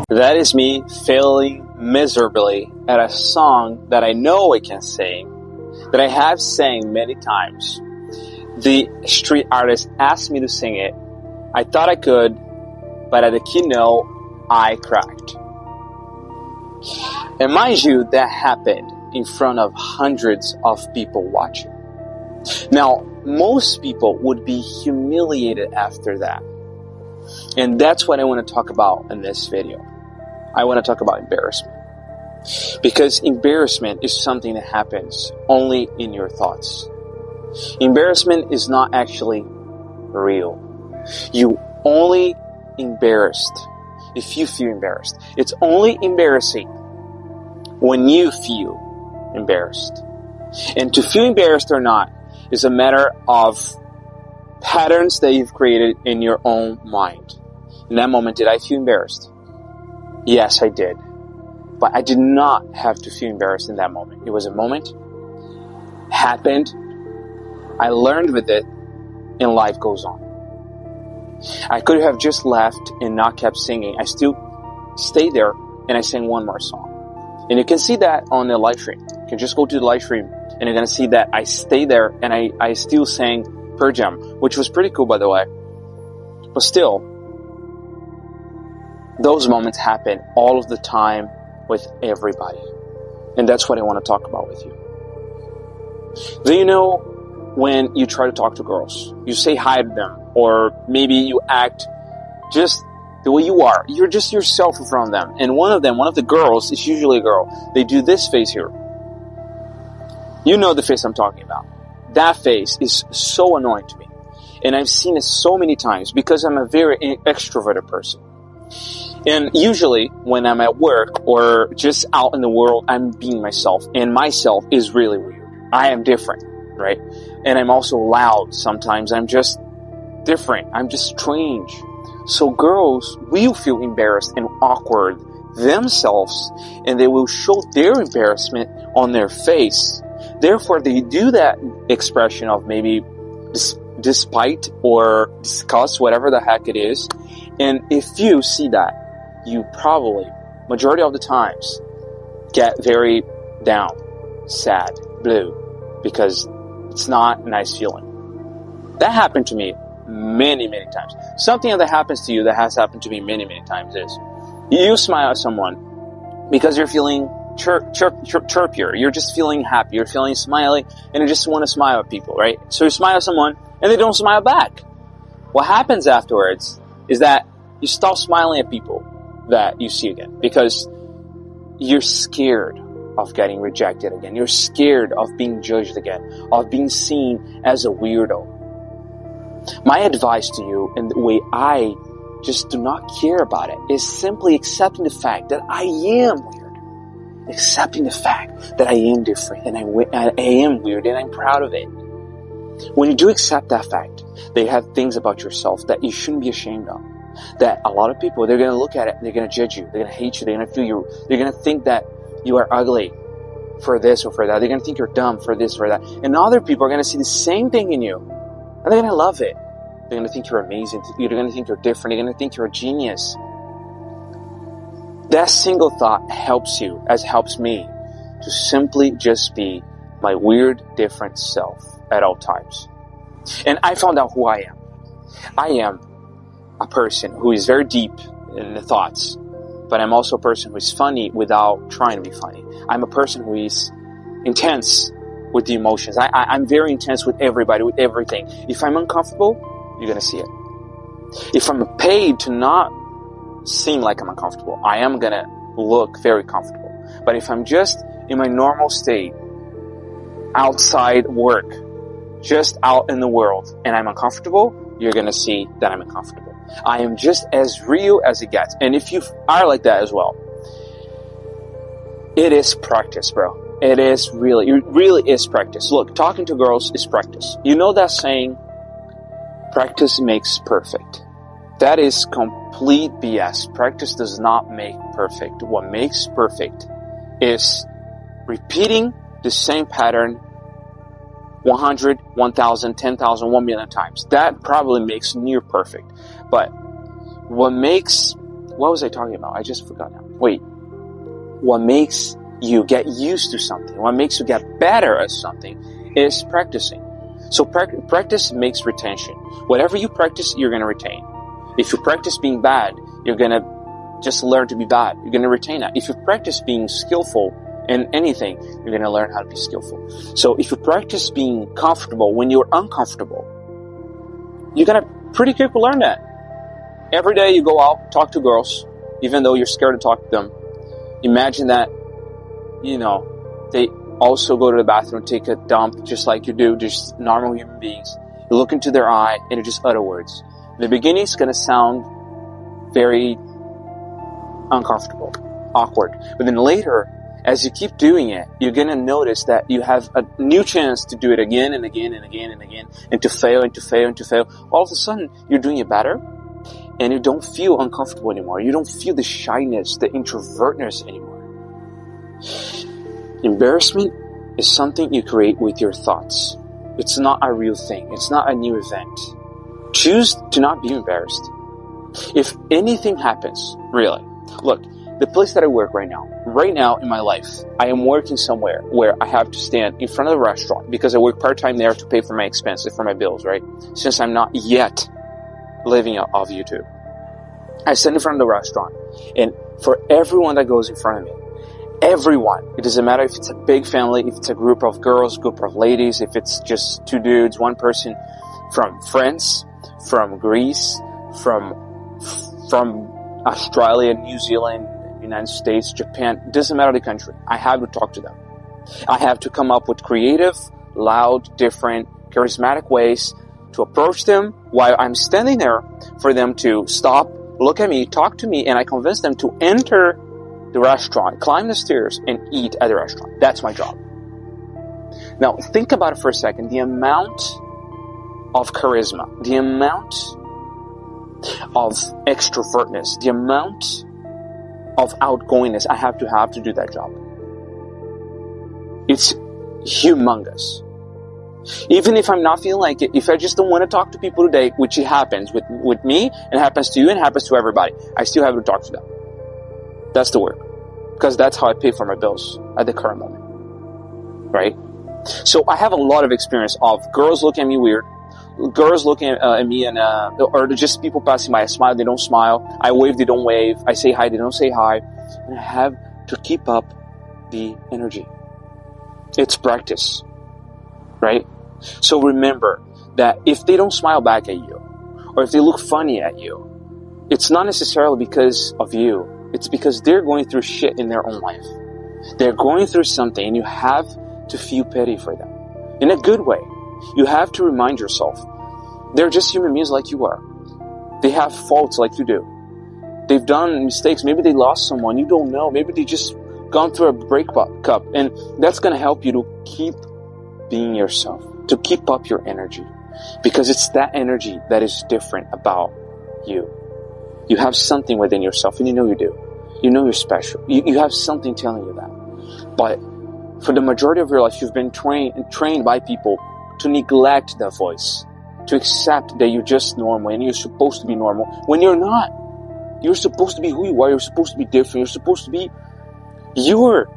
That is me failing miserably at a song that I know I can sing, that I have sang many times. The street artist asked me to sing it. I thought I could, but at the keynote, I cracked. And mind you, that happened in front of hundreds of people watching. Now, most people would be humiliated after that. And that's what I want to talk about in this video. I want to talk about embarrassment. Because embarrassment is something that happens only in your thoughts. Embarrassment is not actually real. You only embarrassed if you feel embarrassed. It's only embarrassing when you feel embarrassed. And to feel embarrassed or not is a matter of patterns that you've created in your own mind. In that moment, did I feel embarrassed? Yes, I did. But I did not have to feel embarrassed in that moment. It was a moment, happened, I learned with it, and life goes on. I could have just left and not kept singing. I still stayed there and I sang one more song. And you can see that on the live stream. You can just go to the live stream and you're going to see that I stayed there and I still sang Per Jam, which was pretty cool, by the way. But still, those moments happen all of the time with everybody. And that's what I want to talk about with you. Do you know when you try to talk to girls, you say hi to them, or maybe you act just the way you are. You're just yourself in front of them. And one of the girls, it's usually a girl, they do this face here. You know the face I'm talking about. That face is so annoying to me. And I've seen it so many times because I'm a very extroverted person. And usually when I'm at work or just out in the world, I'm being myself. And myself is really weird. I am different, right? And I'm also loud sometimes. I'm just different. I'm just strange. So girls will feel embarrassed and awkward themselves, and they will show their embarrassment on their face. Therefore, they do that expression of maybe despite or disgust, whatever the heck it is. And if you see that, you probably, majority of the times, get very down, sad, blue, because it's not a nice feeling. That happened to me many, many times. Something that happens to you that has happened to me many, many times is you smile at someone because you're feeling chirpier. You're just feeling happy. You're feeling smiley, and you just want to smile at people, right? So you smile at someone, and they don't smile back. What happens afterwards is that you stop smiling at people that you see again because you're scared of getting rejected again. You're scared of being judged again, of being seen as a weirdo. My advice to you, and the way I just do not care about it, is simply accepting the fact that I am weird. Accepting the fact that I am different and I am weird and I'm proud of it. When you do accept that fact, they have things about yourself that you shouldn't be ashamed of. That a lot of people, they're going to look at it, they're going to judge you, they're going to hate you, they're going to feel you, they're going to think that you are ugly for this or for that. They're going to think you're dumb for this or that. And other people are going to see the same thing in you. And they're going to love it. They're going to think you're amazing. They're going to think you're different. They're going to think you're a genius. That single thought helps you, as helps me, to simply just be my weird, different self at all times. And I found out who I am. I am a person who is very deep in the thoughts, but I'm also a person who is funny without trying to be funny. I'm a person who is intense with the emotions. I'm very intense with everybody, with everything. If I'm uncomfortable, you're going to see it. If I'm paid to not seem like I'm uncomfortable, I am going to look very comfortable. But if I'm just in my normal state, outside work, just out in the world, and I'm uncomfortable, you're going to see that I'm uncomfortable. I am just as real as it gets. And if you are like that as well, it is practice, bro. It really is practice. Look, talking to girls is practice. You know that saying, practice makes perfect. That is complete BS. Practice does not make perfect. What makes perfect is repeating the same pattern 100, 1,000, 10,000, 1 million times. That probably makes near perfect. But what was I talking about? I just forgot now. Wait. What makes you get used to something, what makes you get better at something is practicing. So practice makes retention. Whatever you practice, you're going to retain. If you practice being bad, you're going to just learn to be bad. You're going to retain that. If you practice being skillful in anything, you're going to learn how to be skillful. So if you practice being comfortable when you're uncomfortable, you're going to pretty quickly learn that. Every day you go out, talk to girls, even though you're scared to talk to them. Imagine that, they also go to the bathroom, take a dump just like you do, just normal human beings. You look into their eye and you just utter words. In the beginning, it's going to sound very uncomfortable, awkward. But then later, as you keep doing it, you're going to notice that you have a new chance to do it again and again and again and again, and to fail and to fail and to fail. All of a sudden, you're doing it better, and you don't feel uncomfortable anymore. You don't feel the shyness, the introvertness anymore. Embarrassment is something you create with your thoughts. It's not a real thing. It's not a new event. Choose to not be embarrassed. If anything happens, really, look, the place that I work right now in my life, I am working somewhere where I have to stand in front of the restaurant because I work part-time there to pay for my expenses, for my bills, right? Since I'm not yet living off YouTube. I stand in front of the restaurant, and for everyone that goes in front of me, everyone, it doesn't matter if it's a big family, if it's a group of girls, group of ladies, if it's just two dudes, one person, from France, from Greece, from Australia, New Zealand, United States, Japan, it doesn't matter the country. I have to talk to them. I have to come up with creative, loud, different, charismatic ways to approach them while I'm standing there for them to stop, look at me, talk to me, and I convince them to enter the restaurant, climb the stairs, and eat at the restaurant. That's my job. Now, think about it for a second. The amount of charisma, the amount of extrovertness, the amount of outgoingness I have to do that job. It's humongous. Even if I'm not feeling like it, if I just don't want to talk to people today, which it happens with me, and happens to you, and happens to everybody, I still have to talk to them. That's the work. Because that's how I pay for my bills at the current moment. Right? So I have a lot of experience of girls looking at me weird, girls looking at me and, or just people passing by. I smile, they don't smile. I wave, they don't wave. I say hi, they don't say hi. And I have to keep up the energy. It's practice. Right? So remember that if they don't smile back at you, or if they look funny at you, it's not necessarily because of you. It's because they're going through shit in their own life. They're going through something, and you have to feel pity for them. In a good way. You have to remind yourself, they're just human beings like you are. They have faults like you do. They've done mistakes. Maybe they lost someone. You don't know. Maybe they just gone through a breakup. And that's going to help you to keep being yourself, to keep up your energy. Because it's that energy that is different about you. You have something within yourself, and you know you do. You know you're special. You have something telling you that. But for the majority of your life, you've been trained by people to neglect that voice, to accept that you're just normal and you're supposed to be normal when you're not. You're supposed to be who you are. You're supposed to be different. You're supposed to be your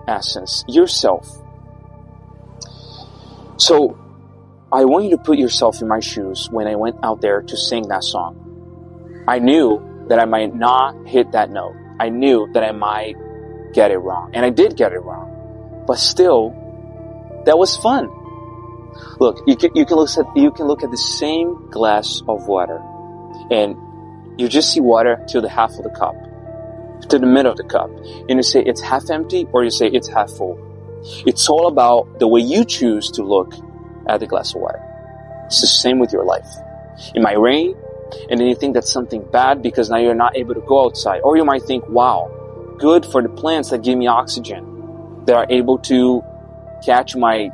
essence, yourself. So I want you to put yourself in my shoes when I went out there to sing that song. I knew that I might not hit that note. I knew that I might get it wrong. And I did get it wrong. But still, that was fun. Look, you can look at the same glass of water, and you just see water to the half of the cup, to the middle of the cup. And you say it's half empty, or you say it's half full. It's all about the way you choose to look at the glass of water. It's the same with your life. It might rain, and then you think that's something bad because now you're not able to go outside. Or you might think, wow, good for the plants that give me oxygen, that are able to catch my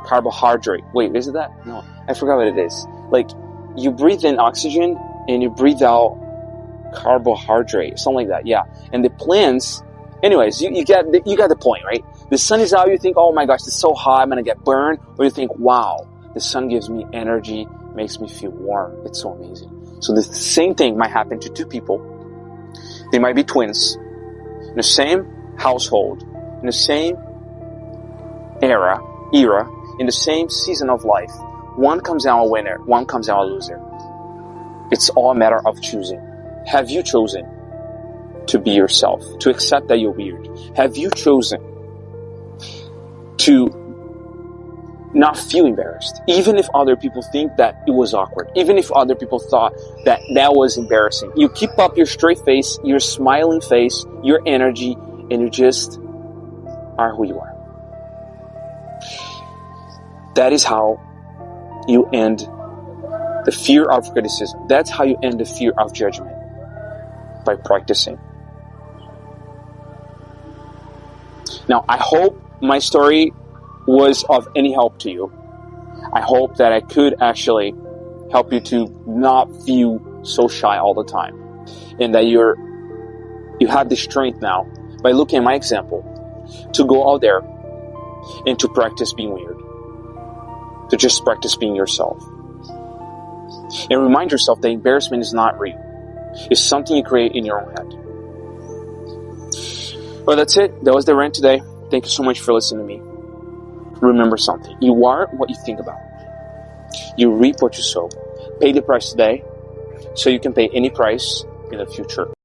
carbohydrate. Wait, is it that? No, I forgot what it is. Like, you breathe in oxygen and you breathe out carbohydrate, something like that. Yeah. And the plants, anyways, you got the point, right? The sun is out, you think, oh my gosh, it's so hot, I'm gonna get burned. Or you think, wow, the sun gives me energy, makes me feel warm. It's so amazing. So the same thing might happen to two people. They might be twins in the same household, in the same era, in the same season of life. One comes out a winner, one comes out a loser. It's all a matter of choosing. Have you chosen to be yourself, to accept that you're weird? Have you chosen to not feel embarrassed, even if other people think that it was awkward, even if other people thought that that was embarrassing? You keep up your straight face, your smiling face, your energy, and you just are who you are. That is how you end the fear of criticism. That's how you end the fear of judgment, by practicing. Now, I hope my story was of any help to you. I hope that I could actually help you to not feel so shy all the time, and that you have the strength now, by looking at my example, to go out there and to practice being weird, to just practice being yourself, and remind yourself that embarrassment is not real. It's something you create in your own head. Well, that's it. That was the rant today. Thank you so much for listening to me. Remember something. You are what you think about. You reap what you sow. Pay the price today so you can pay any price in the future.